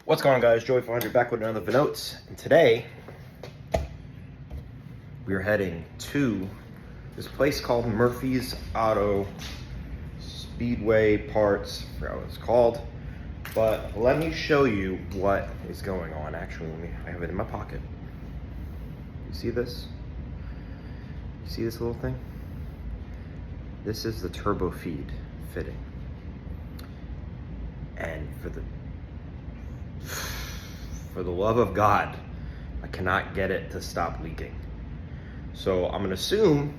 What's going on, guys? Joey 400 back with another Vnotes, and today we are heading to this place called Murphy's Auto Speedway Parts. I forgot what it's called, but let me show you what is going on. Actually, I have it in my pocket. You see this? You see this little thing? This is the turbo feed fitting, and for the love of God, I cannot get it to stop leaking. So I'm gonna assume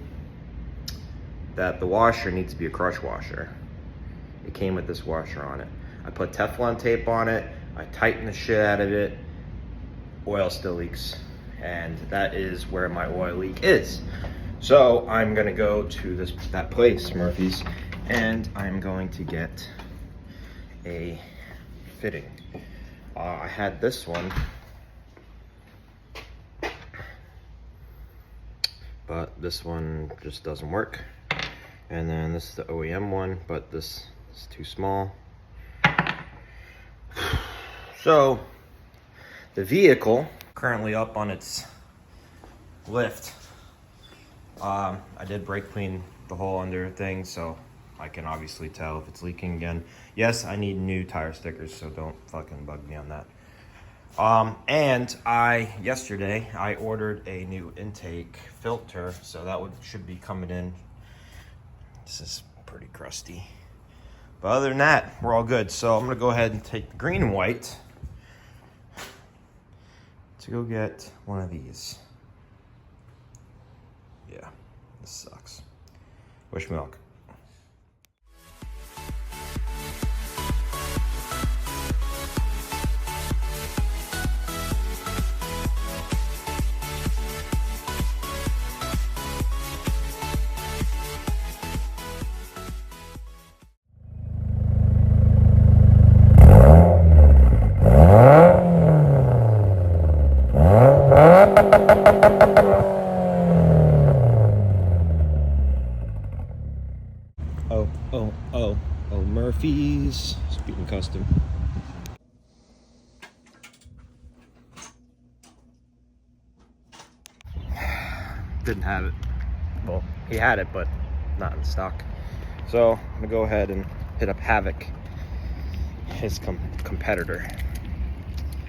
that the washer needs to be a crush washer. It came with this washer on it. I put Teflon tape on it, I tightened the shit out of it, oil still leaks. And that is where my oil leak is. So I'm gonna go to that place, Murphy's, and I'm going to get a fitting. I had this one, but this one just doesn't work. And then this is the OEM one, but this is too small. So the vehicle currently up on its lift. I did brake clean the whole under thing, so I can obviously tell if it's leaking again. Yes, I need new tire stickers, so don't fucking bug me on that. And yesterday I ordered a new intake filter, so that should be coming in. This is pretty crusty, but other than that, we're all good. So I'm gonna go ahead and take the green and white to go get one of these. Yeah, this sucks. Wish me luck. Oh, Murphy's Speeding Custom. Didn't have it. Well, he had it, but not in stock. So I'm gonna go ahead and hit up Havoc, his competitor.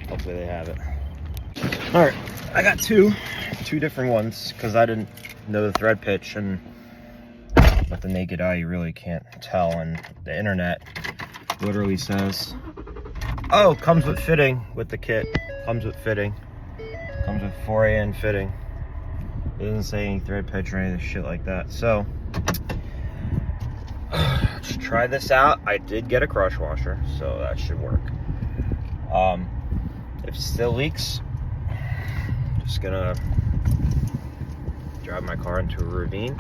Hopefully they have it. All right, I got two different ones because I didn't know the thread pitch, and with the naked eye you really can't tell, and the internet literally says, oh, comes with fitting with the kit, comes with fitting, comes with 4AN fitting. It doesn't say any thread pitch or anything shit like that. So let's try this out. I did get a crush washer, so that should work. If it still leaks, just gonna drive my car into a ravine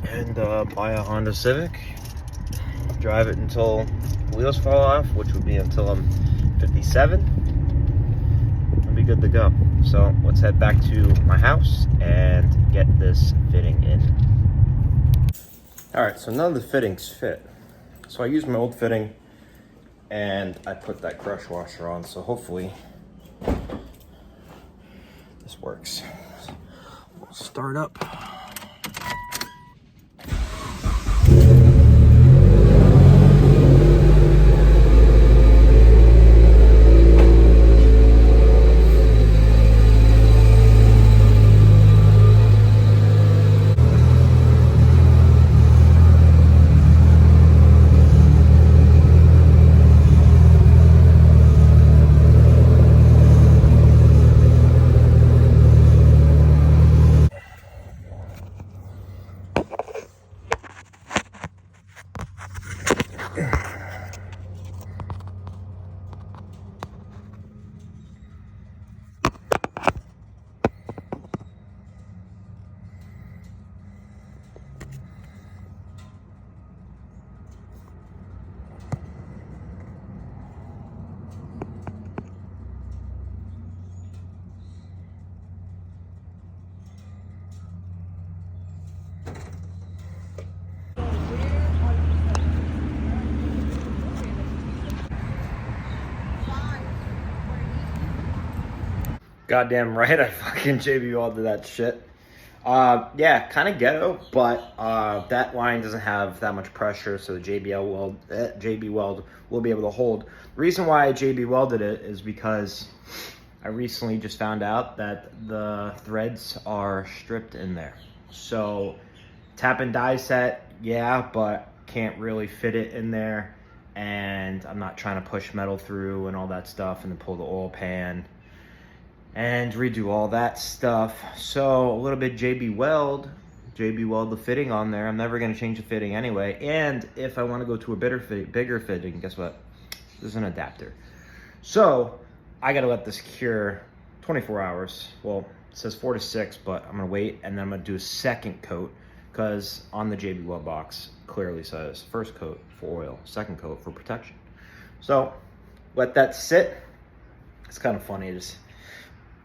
and buy a Honda Civic, drive it until the wheels fall off, which would be until I'm 57. I'll be good to go. So let's head back to my house and get this fitting in. All right, so none of the fittings fit. So I used my old fitting and I put that crush washer on, so hopefully this works. We'll start up. Goddamn right, I fucking JB welded that shit. Yeah, kind of ghetto, but that line doesn't have that much pressure, so the JB weld will be able to hold. The reason why I JB welded it is because I recently just found out that the threads are stripped in there. So tap and die set, yeah, but can't really fit it in there, and I'm not trying to push metal through and all that stuff and then pull the oil pan and redo all that stuff. So a little bit JB weld the fitting on there. I'm never going to change the fitting anyway, and if I want to go to a bigger fitting, guess what? There's an adapter. So I got to let this cure 24 hours. Well, it says 4 to 6, but I'm going to wait, and then I'm going to do a second coat, because on the JB weld box clearly says first coat for oil, second coat for protection. So let that sit. It's kind of funny, just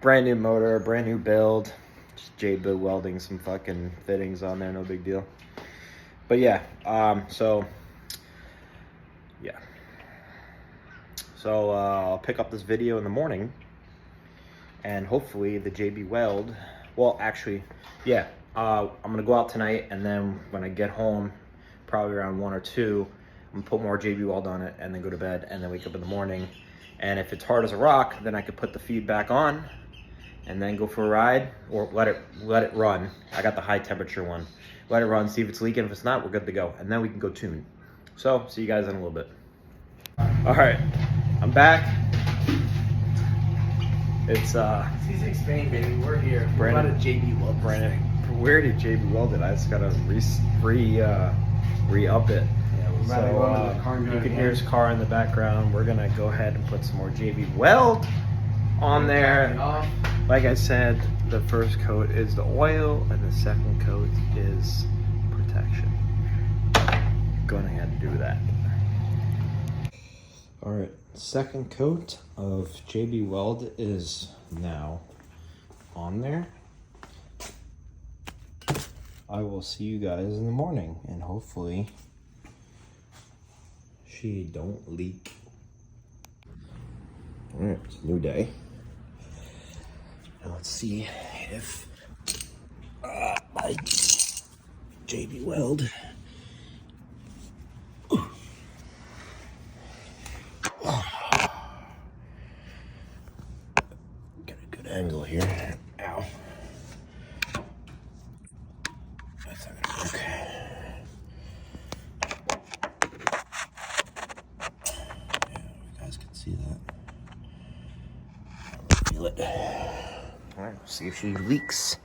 brand new motor, brand new build, just JB welding some fucking fittings on there, no big deal. But yeah, so I'll pick up this video in the morning, and hopefully the JB weld, well, actually, yeah, I'm gonna go out tonight, and then when I get home, probably around 1 or 2, I'm gonna put more JB weld on it, and then go to bed, and then wake up in the morning. And if it's hard as a rock, then I could put the feed back on, and then go for a ride, or let it run. I got the high temperature one. Let it run, see if it's leaking. If it's not, we're good to go, and then we can go tune. So see you guys in a little bit. All right, I'm back. It's Easy to explain, baby. We're here. Brandon, we're about to JB weld. Brandon, where did JB weld it? I just gotta re-up it. Yeah, we're about to go into the car. You can hear his car in the background. We're gonna go ahead and put some more JB weld on there. Like I said, the first coat is the oil, and the second coat is protection. Going ahead and do that. All right, second coat of JB weld is now on there. I will see you guys in the morning, and hopefully she don't leak. All right, it's a new day. Now let's see if my JB weld get a good angle here. Ow. That's not gonna work. Yeah, you guys can see that. Feel it. All right, see if she leaks.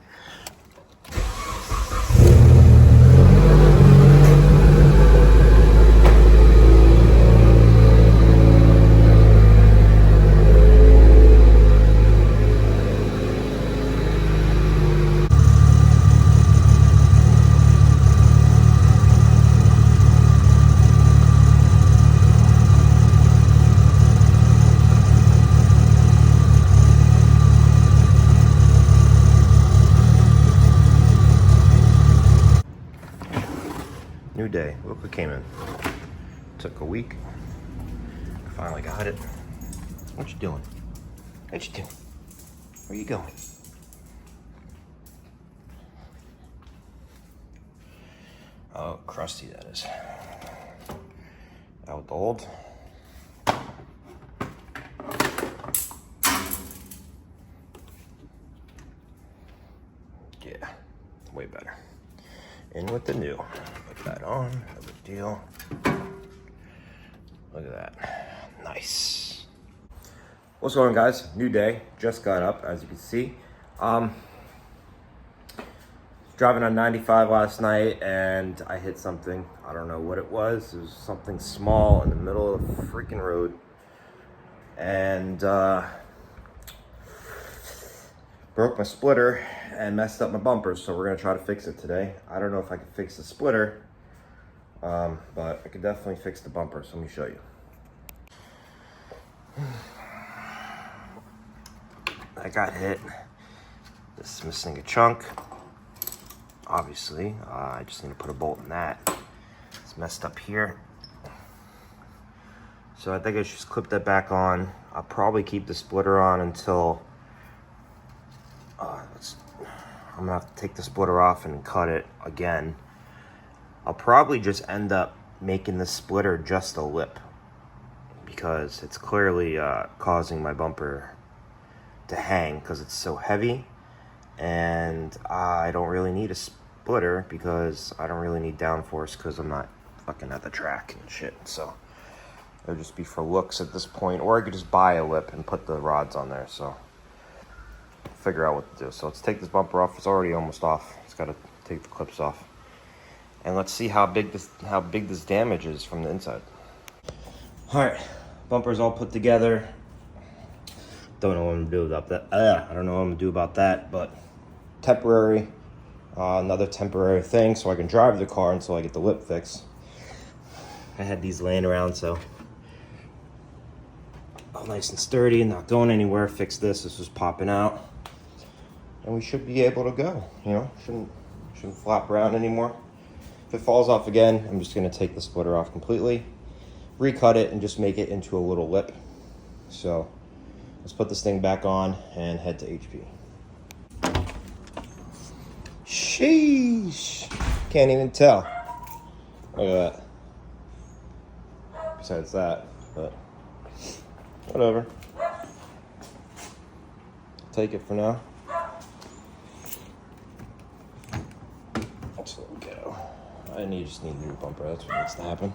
New day. Look what came in. Took a week. Finally got it. What you doing? What you doing? Where you going? Oh, crusty that is. Out the old. Yeah, way better. In with the new. Put that on, no big deal. Look at that, nice. What's going on, guys? New day, just got up, as you can see. Driving on 95 last night, and I hit something. I don't know what it was. It was something small in the middle of the freaking road. And broke my splitter and messed up my bumpers, so we're gonna try to fix it today. I don't know if I can fix the splitter, but I could definitely fix the bumper, so let me show you. I got hit. This is missing a chunk, obviously. I just need to put a bolt in that. It's messed up here. So I think I should just clip that back on. I'll probably keep the splitter on until I'm gonna have to take the splitter off and cut it again. I'll probably just end up making the splitter just a lip because it's clearly causing my bumper to hang because it's so heavy, and I don't really need a splitter because I don't really need downforce because I'm not fucking at the track and shit. So it'll just be for looks at this point, or I could just buy a lip and put the rods on there. So figure out what to do. So let's take this bumper off. It's already almost off. It's got to take the clips off, and let's see how big this damage is from the inside. All right, bumper's all put together. Don't know what I'm gonna do about that. I don't know what I'm gonna do about that, but temporary, another temporary thing, so I can drive the car until I get the lip fixed. I had these laying around, so all nice and sturdy and not going anywhere. Fix this. This was popping out, and we should be able to go. You know, shouldn't flop around anymore. If it falls off again, I'm just gonna take the splitter off completely, recut it, and just make it into a little lip. So let's put this thing back on and head to HP. Sheesh. Can't even tell. Look at that. Besides that, but whatever. Take it for now. That's what we go. Just need a new bumper. That's what needs to happen.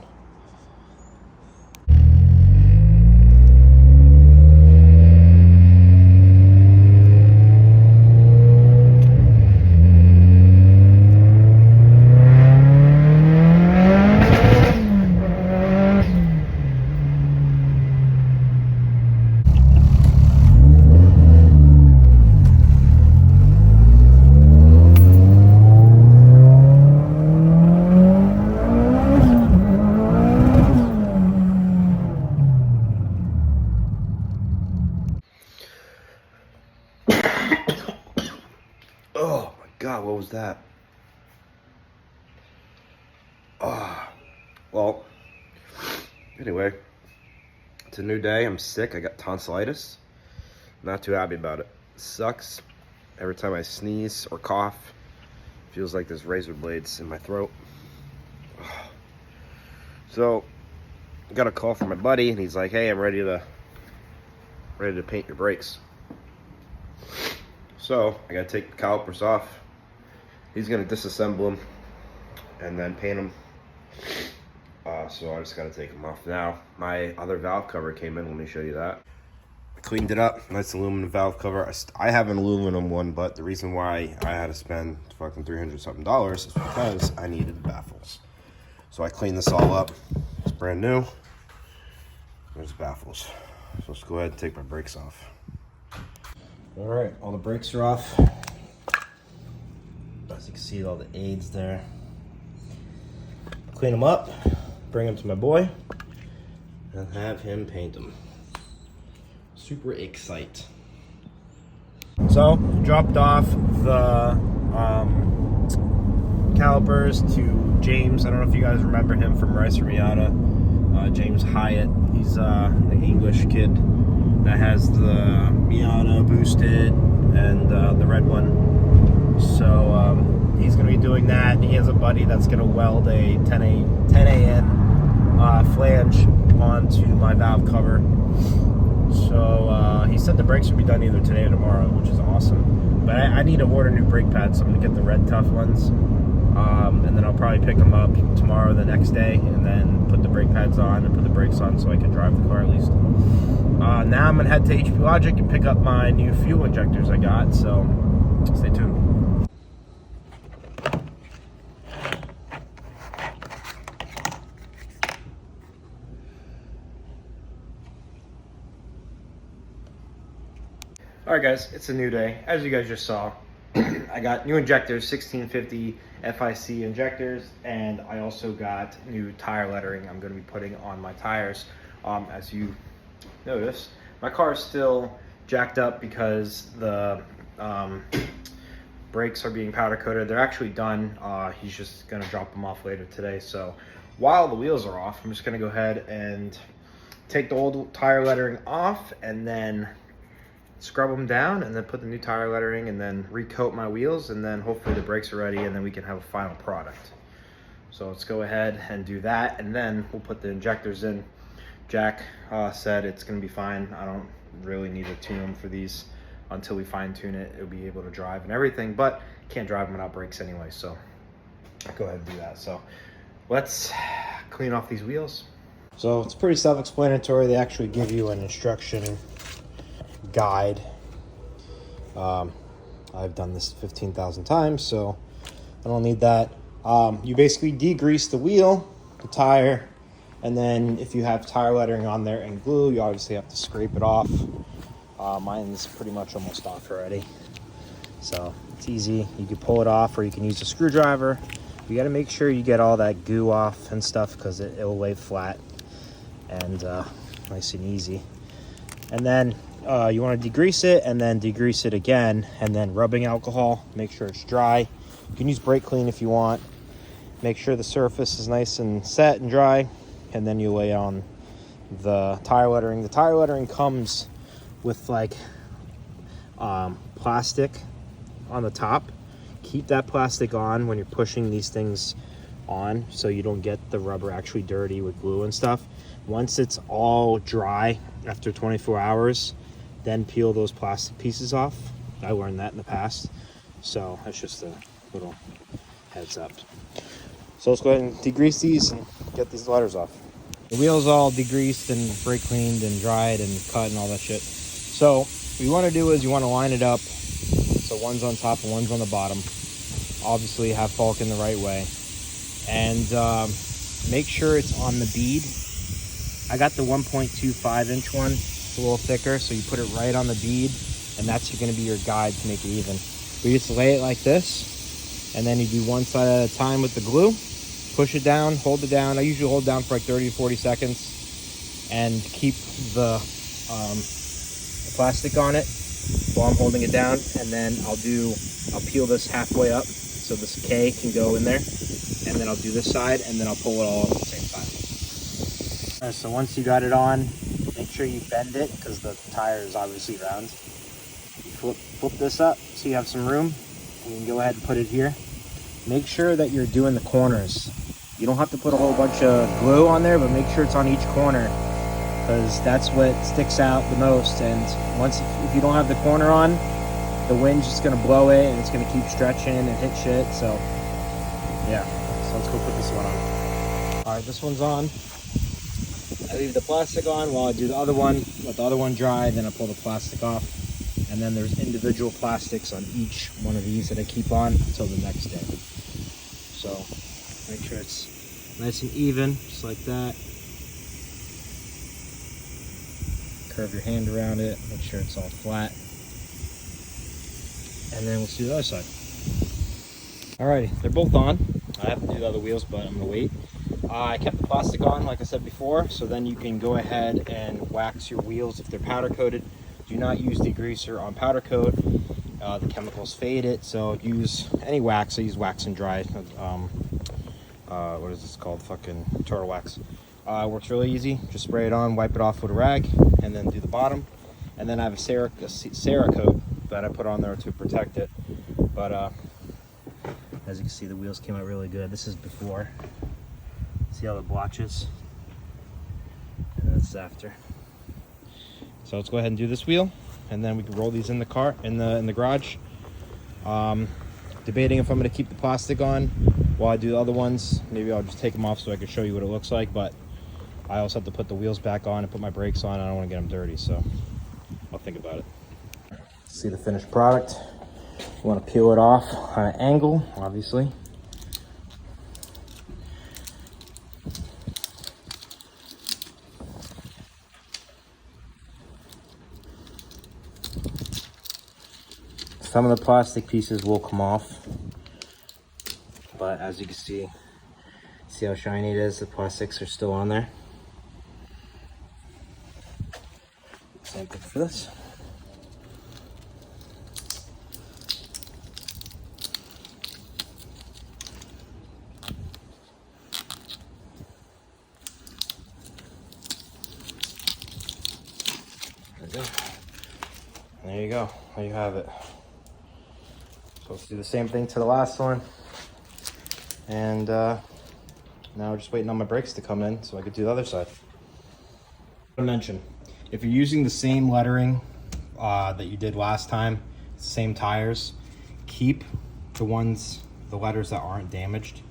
Oh my God, what was that? Well, anyway, it's a new day. I'm sick. I got tonsillitis. Not too happy about it. Sucks. Every time I sneeze or cough, feels like there's razor blades in my throat. So, I got a call from my buddy, and he's like, "Hey, I'm ready to paint your brakes." So I gotta take the calipers off. He's gonna disassemble them and then paint them. So I just gotta take them off now. My other valve cover came in. Let me show you that. I cleaned it up. Nice aluminum valve cover. I have an aluminum one, but the reason why I had to spend fucking $300 something is because I needed the baffles. So I cleaned this all up. It's brand new. There's the baffles. So let's go ahead and take my brakes off. All right, all the brakes are off. As you can see, all the aids there. Clean them up, bring them to my boy, and have him paint them. Super excited. So, dropped off the calipers to James. I don't know if you guys remember him from Rice Miata. James Hyatt. He's the English kid that has the Miata boosted and the red one. So he's going to be doing that. He has a buddy that's going to weld a 10AN flange onto my valve cover. So he said the brakes should be done either today or tomorrow, which is awesome. But I need to order new brake pads, so I'm going to get the red tough ones. And then I'll probably pick them up tomorrow, the next day, and then put the brake pads on and put the brakes on so I can drive the car at least. Now I'm gonna head to HP Logic and pick up my new fuel injectors I got, so stay tuned. Alright guys, it's a new day. As you guys just saw, I got new injectors, 1650 FIC injectors, and I also got new tire lettering I'm going to be putting on my tires. As you notice, my car is still jacked up because the brakes are being powder coated. They're actually done. He's just going to drop them off later today. So while the wheels are off, I'm just going to go ahead and take the old tire lettering off and then scrub them down, and then put the new tire lettering, and then recoat my wheels, and then hopefully the brakes are ready, and then we can have a final product. So let's go ahead and do that, and then we'll put the injectors in. Jack said it's gonna be fine. I don't really need to tune them for these until we fine tune it. It'll be able to drive and everything, but can't drive them without brakes anyway, so go ahead and do that. So let's clean off these wheels. So it's pretty self-explanatory. They actually give you an instruction guide. I've done this 15,000 times, so I don't need that. You basically degrease the wheel, the tire, and then if you have tire lettering on there and glue, you obviously have to scrape it off. Mine's pretty much almost off already, so it's easy. You can pull it off, or you can use a screwdriver. You got to make sure you get all that goo off and stuff, because it'll lay flat and nice and easy. And then you want to degrease it, and then degrease it again, and then rubbing alcohol, make sure it's dry. You can use brake clean if you want. Make sure the surface is nice and set and dry, and then you lay on the tire lettering. The tire lettering comes with like plastic on the top. Keep that plastic on when you're pushing these things on, so you don't get the rubber actually dirty with glue and stuff. Once it's all dry after 24 hours, then peel those plastic pieces off. I learned that in the past, so that's just a little heads up. So let's go ahead and degrease these and get these letters off. The wheel's all degreased and brake cleaned and dried and cut and all that shit. So what you want to do is you want to line it up so one's on top and one's on the bottom. Obviously have Falcon the right way, and make sure it's on the bead. I got the 1.25 inch one. It's a little thicker, so you put it right on the bead, and that's going to be your guide to make it even. We just lay it like this, and then you do one side at a time with the glue. Push it down, hold it down. I usually hold down for like 30 to 40 seconds and keep the plastic on it while I'm holding it down. And then I'll peel this halfway up so this K can go in there. And then I'll do this side, and then I'll pull it all up at the same time. All right, so once you got it on, make sure you bend it, because the tire is obviously round. You flip this up so you have some room. You can go ahead and put it here. Make sure that you're doing the corners. You don't have to put a whole bunch of glue on there, but make sure it's on each corner, because that's what sticks out the most. And if you don't have the corner on, the wind's just gonna blow it, and it's gonna keep stretching and hit shit. So yeah, so let's go put this one on. All right, this one's on. I leave the plastic on while I do the other one. Let the other one dry, then I pull the plastic off. And then there's individual plastics on each one of these that I keep on until the next day. So make sure it's nice and even, just like that. Curve your hand around it, make sure it's all flat. And then let's do the other side. Alrighty, they're both on. I have to do the other wheels, but I'm gonna wait. I kept the plastic on, like I said before, so then you can go ahead and wax your wheels if they're powder coated. Do not use degreaser on powder coat. The chemicals fade it, so use any wax. I use wax and dry. What is this called? Fucking turtle wax. Works really easy. Just spray it on, wipe it off with a rag, and then do the bottom. And then I have a Cerakote that I put on there to protect it. But as you can see, the wheels came out really good. This is before. See how the blotches? And that's after. So let's go ahead and do this wheel, and then we can roll these in the car, in the garage. Debating if I'm going to keep the plastic on while I do the other ones. Maybe I'll just take them off so I can show you what it looks like. But I also have to put the wheels back on and put my brakes on. I don't want to get them dirty, so I'll think about it. See the finished product. You want to peel it off on an angle, obviously. Some of the plastic pieces will come off, but as you can see how shiny it is. The plastics are still on there. Same thing for this. There we go. There you go. There you have it. So let's do the same thing to the last one. And now we're just waiting on my brakes to come in so I could do the other side. I mention, if you're using the same lettering that you did last time, same tires, keep the letters that aren't damaged,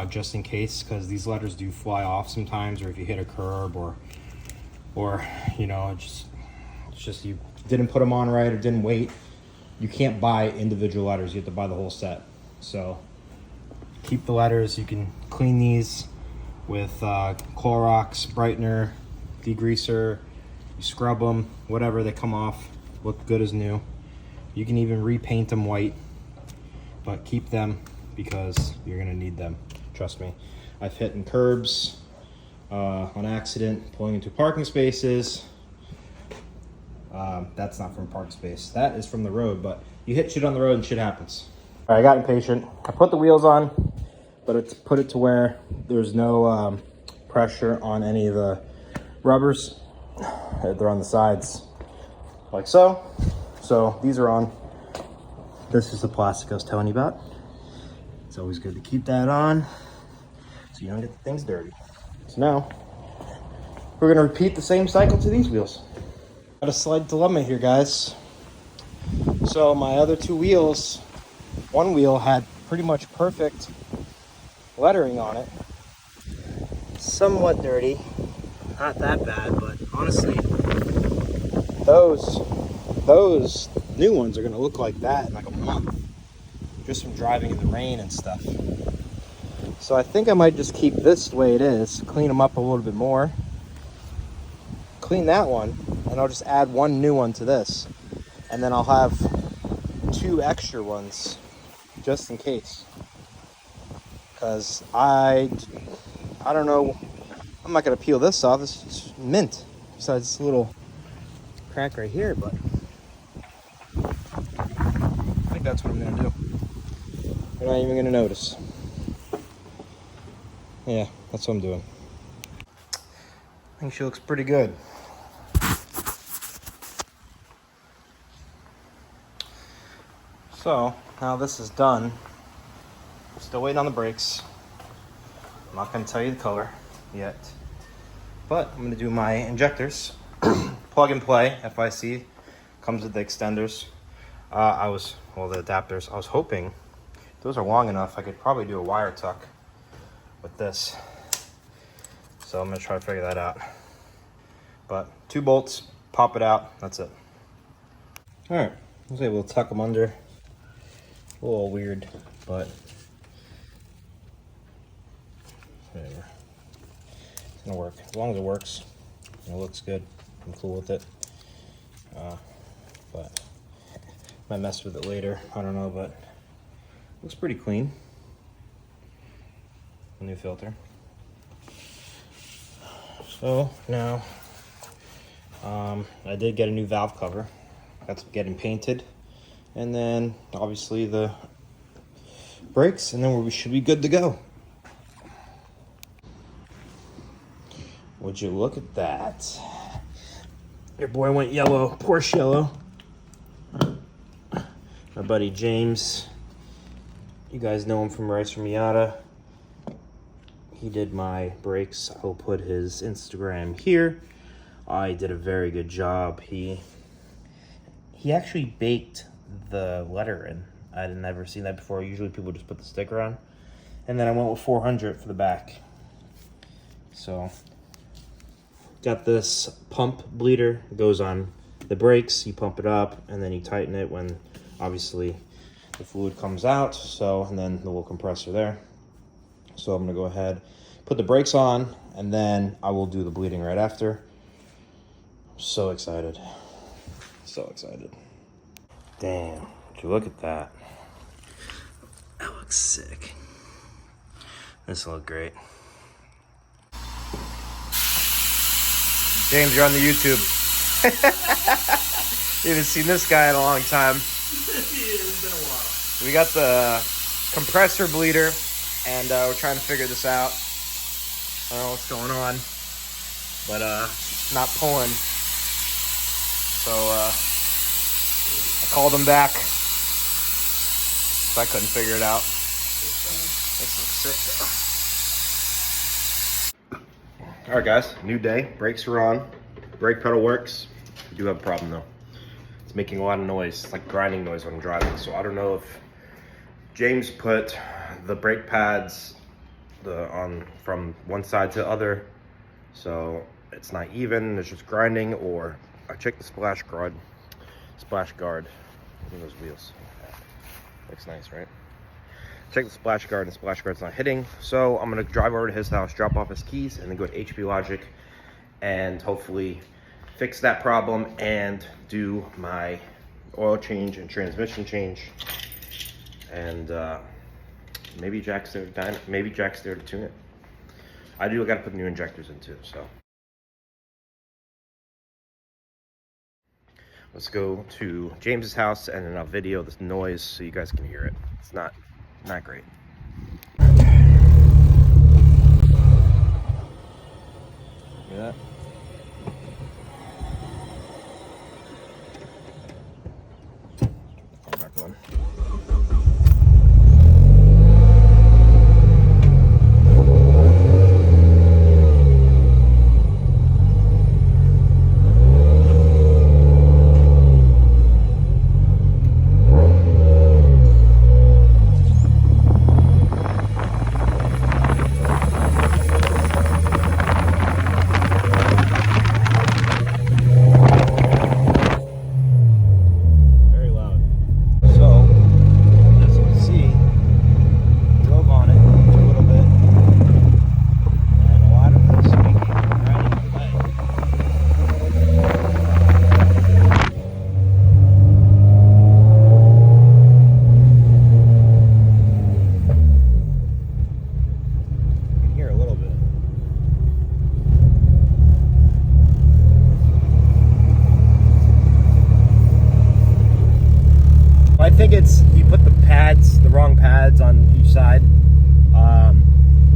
just in case, because these letters do fly off sometimes, or if you hit a curb or you know, it's just you didn't put them on right or didn't wait. You can't buy individual letters, you have to buy the whole set. So keep the letters. You can clean these with Clorox, brightener, degreaser, you scrub them, whatever, they come off, look good as new. You can even repaint them white, but keep them because you're gonna need them, trust me. I've hit in curbs on accident, pulling into parking spaces. That's not from park space, that is from the road, but you hit shit on the road and shit happens. All right, I got impatient. I put the wheels on, but it's put it to where there's no pressure on any of the rubbers. They're on the sides like so. So these are on. This is the plastic I was telling you about. It's always good to keep that on so you don't get the things dirty. So now we're gonna repeat the same cycle to these wheels. Got a slight dilemma here, guys. So my other two wheels, one wheel had pretty much perfect lettering on it. Somewhat dirty, not that bad, but honestly, those new ones are gonna look like that in like a month, just from driving in the rain and stuff. So I think I might just keep this the way it is, clean them up a little bit more, clean that one, and I'll just add one new one to this, and then I'll have two extra ones just in case. Because I don't know, I'm not gonna peel this off. This is mint, besides this little crack right here, but I think that's what I'm gonna do. You're not even gonna notice. Yeah, that's what I'm doing. I think she looks pretty good. So now this is done. I'm still waiting on the brakes. I'm not gonna tell you the color yet, but I'm gonna do my injectors. Plug and play, FIC, comes with the extenders. The adapters. I was hoping those are long enough. I could probably do a wire tuck with this. So I'm gonna try to figure that out. But 2 bolts, pop it out, that's it. All right, I was able to tuck them under. A little weird, but whatever. It's gonna work. As long as it works and it looks good, I'm cool with it. But might mess with it later, I don't know, but looks pretty clean. A new filter. So now I did get a new valve cover. That's getting painted. And then obviously the brakes, and then we should be good to go. Would you look at that? Your boy went yellow, Porsche yellow. My buddy James, you guys know him from Rice from Miata. He did my brakes. I'll put his Instagram here. I did a very good job. He actually baked the letter in. I'd never seen that before. Usually people just put the sticker on. And then I went with 400 for the back. So got this pump bleeder. It goes on the brakes. You pump it up and then you tighten it when obviously the fluid comes out. So, and then the little compressor there. So I'm gonna go ahead, put the brakes on, and then I will do the bleeding right after. I'm so excited. So excited. Damn, would you look at that? That looks sick. This will look great. James, you're on the YouTube. You haven't seen this guy in a long time. It's been a while. We got the compressor bleeder, and we're trying to figure this out. I don't know what's going on, but not pulling. So I called him back, so I couldn't figure it out. This looks sick though. All right, guys, new day. Brakes are on. Brake pedal works. We do have a problem though. It's making a lot of noise. It's like grinding noise when I'm driving. So I don't know if James put the brake pads from one side to the other, so it's not even. It's just grinding, or I checked the splash guard. Look at those wheels. Looks nice, right? Check the splash guard, and the splash guard's not hitting. So I'm gonna drive over to his house, drop off his keys, and then go to HP Logic and hopefully fix that problem and do my oil change and transmission change. And maybe Jack's there to tune it. I gotta put new injectors in too, so. Let's go to James's house, and then I'll video this noise so you guys can hear it. It's not great. Hear that? Car back on. I think it's, you put the wrong pads on each side,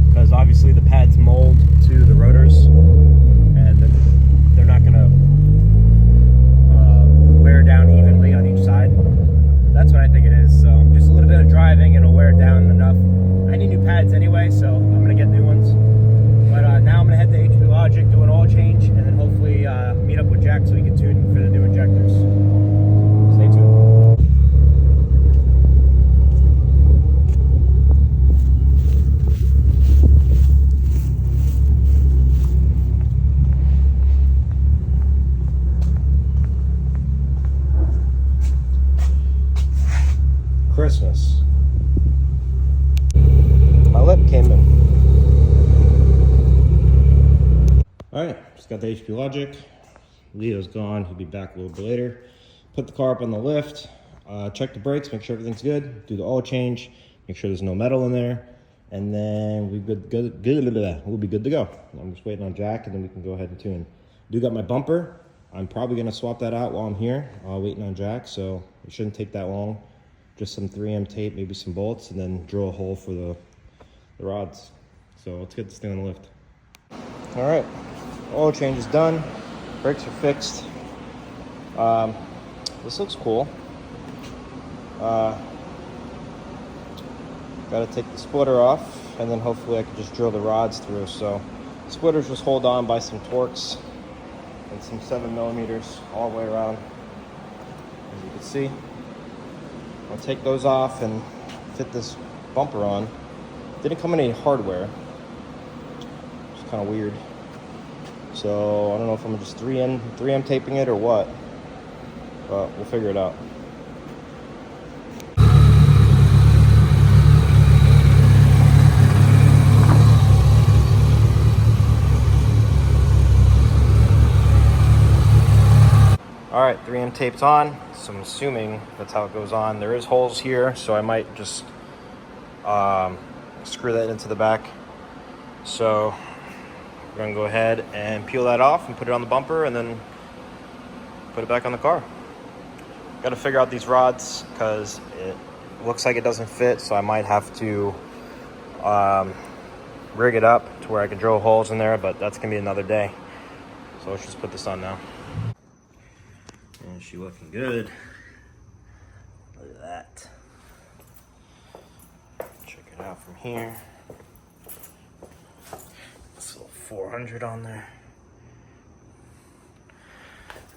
because obviously the pads mold to the rotors, and they're not going to wear down evenly on each side. That's what I think it is. So just a little bit of driving and it'll wear it down enough. I need new pads anyway, so I'm going to get new ones. But now I'm going to head to HP Logic, do an oil change, and then hopefully meet up with Jack so we can tune for the new injectors. Stay tuned. Christmas. My lip came in. Alright, just got the HP Logic. Leo's gone, he'll be back a little bit later. Put the car up on the lift, check the brakes, make sure everything's good, do the oil change, make sure there's no metal in there, and then we'll be good to go. I'm just waiting on Jack, and then we can go ahead and tune. Do got my bumper. I'm probably gonna swap that out while I'm here, waiting on Jack, so it shouldn't take that long. Just some 3M tape, maybe some bolts, and then drill a hole for the rods. So let's get this thing on the lift. All right, oil change is done. Brakes are fixed. This looks cool. Got to take the splitter off, and then hopefully I can just drill the rods through. So the splitters just hold on by some Torx and some 7mm all the way around, as you can see. I'll take those off and fit this bumper on. Didn't come in any hardware. It's kind of weird. So I don't know if I'm just 3M taping it or what, but we'll figure it out. All right, 3M tape's on, so I'm assuming that's how it goes on. There is holes here, so I might just screw that into the back. So we're gonna go ahead and peel that off and put it on the bumper, and then put it back on the car. Gotta figure out these rods, because it looks like it doesn't fit, so I might have to rig it up to where I can drill holes in there, but that's gonna be another day. So let's just put this on now. And she looking good. Look at that. Check it out from here. This little 400 on there.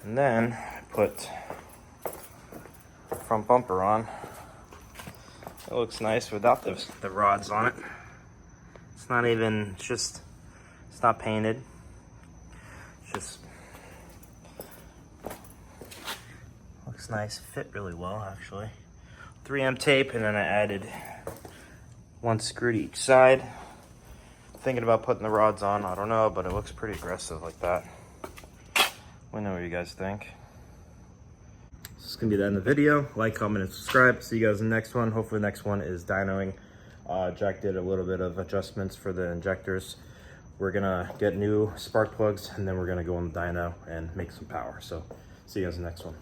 And then I put the front bumper on. It looks nice without the rods on it. It's not even, it's not painted. It's just, looks nice, fit really well actually. 3M tape, and then I added 1 screw to each side. Thinking about putting the rods on, I don't know, but it looks pretty aggressive like that. Let me know what you guys think. This is gonna be the end of the video. Like, comment, and subscribe. See you guys in the next one. Hopefully the next one is dynoing. Jack did a little bit of adjustments for the injectors. We're gonna get new spark plugs, and then we're gonna go on the dyno and make some power. So see you guys in the next one.